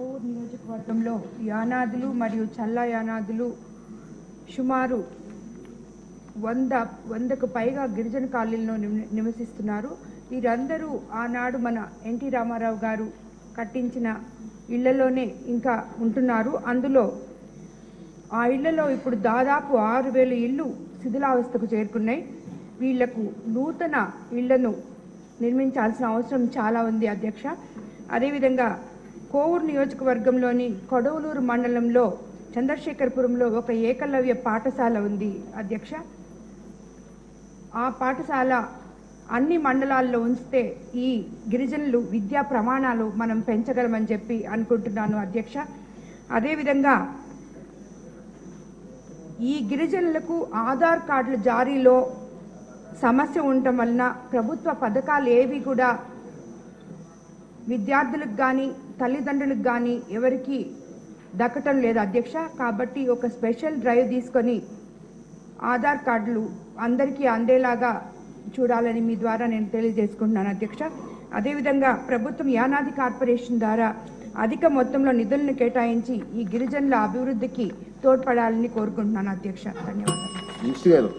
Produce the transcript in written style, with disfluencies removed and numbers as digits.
కోవూరు నియోజకవర్గంలో యానాదులు మరియు చల్లా యానాదులు సుమారు 100కు పైగా గిరిజన కాలనీలో నివసిస్తున్నారు. వీరందరూ ఆనాడు మన ఎన్టీ రామారావు గారు కట్టించిన ఇళ్లలోనే ఇంకా ఉంటున్నారు. అందులో ఆ ఇళ్లలో ఇప్పుడు దాదాపు 6000 ఇళ్ళు శిథిలావస్థకు చేరుకున్నాయి. వీళ్లకు నూతన ఇళ్లను నిర్మించాల్సిన అవసరం చాలా ఉంది అధ్యక్ష. అదేవిధంగా కోవూరు నియోజకవర్గంలోని కొడవలూరు మండలంలో చంద్రశేఖరపురంలో ఒక ఏకలవ్య పాఠశాల ఉంది అధ్యక్ష. ఆ పాఠశాల అన్ని మండలాల్లో ఉంచితే ఈ గిరిజనులు విద్యా ప్రమాణాలు మనం పెంచగలమని చెప్పి అనుకుంటున్నాను అధ్యక్ష. అదేవిధంగా ఈ గిరిజనులకు ఆధార్ కార్డుల జారీలో సమస్య ఉండటం వలన ప్రభుత్వ పథకాలు ఏవి కూడా విద్యార్థులకు కానీ తల్లిదండ్రులకు కానీ ఎవరికి దక్కటం లేదు అధ్యక్ష. కాబట్టి ఒక స్పెషల్ డ్రైవ్ తీసుకొని ఆధార్ కార్డులు అందరికీ అందేలాగా చూడాలని మీ ద్వారా నేను తెలియజేసుకుంటున్నాను అధ్యక్ష. అదేవిధంగా ప్రభుత్వం యానాది కార్పొరేషన్ ద్వారా అధిక మొత్తంలో నిధులను కేటాయించి ఈ గిరిజనుల అభివృద్ధికి తోడ్పడాలని కోరుకుంటున్నాను అధ్యక్ష. ధన్యవాదాలు.